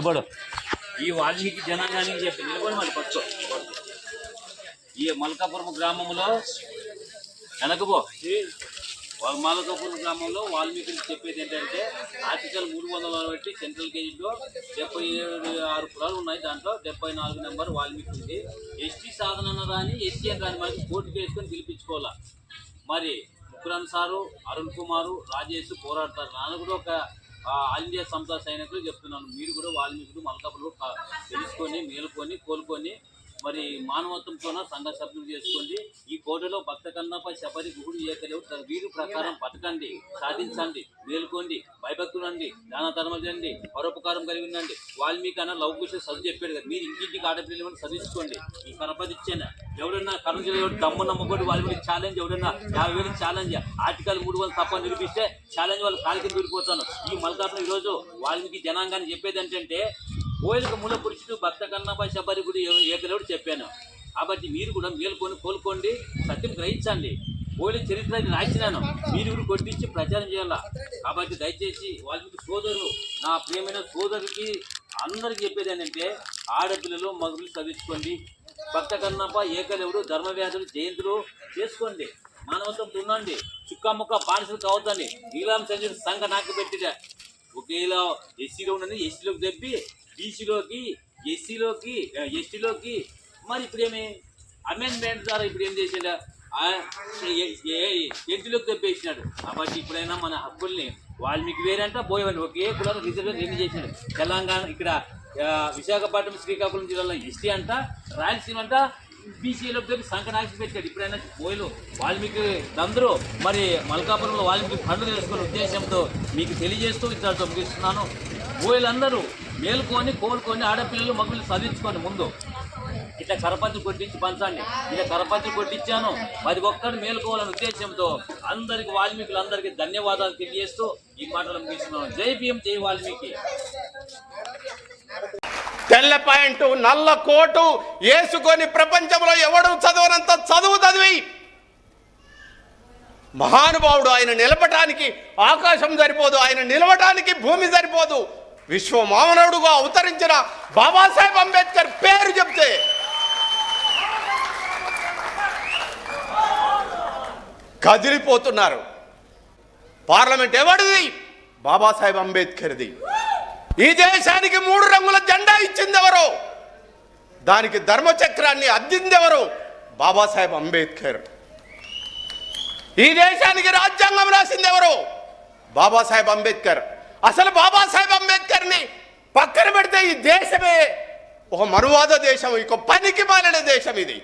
నిలబడు. ఈ వాల్మీకి జనాంగానికి చెప్పి నిలబడి మళ్ళీ ఫస్ట్ ఈ మల్కాపురం గ్రామంలో వెనకపో. మల్కాపురం గ్రామంలో వాల్మీకి చెప్పేది ఏంటంటే ఆర్టికల్ 340 సెంట్రల్ గెజిట్లో 76 కులాలు ఉన్నాయి. దాంట్లో 74 నెంబర్ వాల్మీకి ఉంది. ఎస్టీ సాధన రాని ఎస్టీ అని రాని మనకి కోర్టుకు వేసుకొని పిలిపించుకోవాలా. మరి ముకురన్ సారు, అరుణ్ కుమారు, రాజేష్ పోరాడతారు. నాన్న కూడా ఒక ఆల్ ఇండియా సంస్థ సైనికులు చెప్తున్నాను. మీరు కూడా వాల్మీకులు మల్కాపురంలో తెలుసుకొని మేలుకొని కోలుకొని మరి మానవత్వంతోన సంఘ సభ్యులు చేసుకోండి. ఈ కోటలో భక్త కన్నప్ప శబరి గుహుడు ఏకలేవు వీరు ప్రకారం బతకండి, సాధించండి, మేలుకోండి, భయభక్తులండి, దాన ధర్మం చేయండి, పరోపకారం కలిగి ఉండండి. వాల్మీకి అన్న లవకుశ చదువు చెప్పాడు కదా, మీరు ఇంటింటికి ఆడపిల్లలు చదివించుకోండి. ఈ కనపది ఇచ్చాను ఎవడన్నా కర్నూలు దమ్ము నమ్మకోటి వాల్మీకి ఛాలెంజ్, ఎవడన్నా 50,000 ఛాలెంజ్, ఆర్టికల్ 300 తప్ప నిరూపిస్తే ఛాలెంజ్ వాళ్ళు కాలికి దూరిపోతాను. ఈ మల్కాపురం ఈరోజు వాల్మీకి జనాంగాన్ని చెప్పేది ఏంటంటే కోయిలకు మూల పురుషుడు భక్త కన్నప్ప శబరి గుడి ఏకలేవుడు చెప్పాను. కాబట్టి మీరు కూడా మేలుకొని కోలుకోండి, సత్యం గ్రహించండి. కోయిల చరిత్ర రాసినాను, మీరు కూడా కొట్టించి ప్రచారం చేయాల. కాబట్టి దయచేసి వాల్మీకి సోదరులు, నా ప్రియమైన సోదరులకి అందరికి చెప్పేది ఏంటంటే ఆడపిల్లలు మగులు చదివించుకోండి. భక్త కన్నప్ప ఏకలేవుడు ధర్మవ్యాధులు జయంతులు చేసుకోండి. మానవత్వం ఉండండి. చుక్కముక్క బానిసలు కావద్దండి. నీలాం సంజయ్ సంఘ నాకు పెట్టిదే ఒకేలా ఎస్సీలో ఉన్నది ఎస్సీలోకి తెప్పి బీసీలోకి ఎస్సీలోకి ఎస్టీలోకి మరి ఇప్పుడేమి అమెండ్మెంట్ ద్వారా ఇప్పుడు ఏం చేసాడు ఎస్టీలోకి తెప్పేసినాడు. కాబట్టి ఇప్పుడైనా మన హక్కుల్ని వాల్మీకి వేరంట పోయేవాడిని ఒకే కులాలు రిజర్వేషన్ ఎన్ని చేసినాడు. తెలంగాణ ఇక్కడ విశాఖపట్నం శ్రీకాకుళం జిల్లాలో ఎస్టీ అంట, రాయలసీమ అంట బీసీలోకి తెప్పి సంకనాక్షి పెట్టాడు. ఇప్పుడైనా పోయిలు వాల్మీకి అందరూ మరి మల్కాపురంలో వాల్మీకి పండుగ చేసుకునే ఉద్దేశంతో మీకు తెలియజేస్తూ ఇద్దరితో ముగిస్తున్నాను. పోయిలందరూ మేలుకొని కోలుకొని ఆడపిల్లలు మగపిల్లలు చదివించుకోండి. ముందు ఇట్లా కరపత్తి కొట్టించి పంచండి. ఇలా కరపత్తి కొట్టించాను 10 ఒక్కరు మేలుకోవాలనే ఉద్దేశంతో అందరికి వాల్మీకులందరికీ ధన్యవాదాలు తెలియజేస్తూ ఈ మాటలు ముగిస్తున్నాను. జై భీమ్, జై వాల్మీకి. తెల్ల పాయింట్ నల్ల కోటు వేసుకొని ప్రపంచంలో ఎవడు చదవనంత చదువు చదివి మహానుభావుడు. ఆయన నిలబటానికి ఆకాశం సరిపోదు, ఆయన నిలవటానికి భూమి సరిపోదు. విశ్వమానవుడుగా అవతరించిన బాబాసాహెబ్ అంబేద్కర్ పేరు చెప్తే కదిలిపోతున్నారు. పార్లమెంట్ ఎవరిది? బాబాసాహెబ్ అంబేద్కర్ది. ఈ దేశానికి 3 రంగుల జెండా ఇచ్చింది ఎవరు? దానికి ధర్మచక్రాన్ని అద్దింది ఎవరు? బాబాసాహెబ్ అంబేద్కర్. ఈ దేశానికి రాజ్యాంగం రాసింది ఎవరు? బాబాసాహెబ్ అంబేద్కర్. అసలు బాబాసాహెబ్ అంబేద్కర్ని పక్కన పెడితే ఈ దేశమే ఒక మనువాద దేశం, ఇక పనికి మాలిన దేశం ఇది.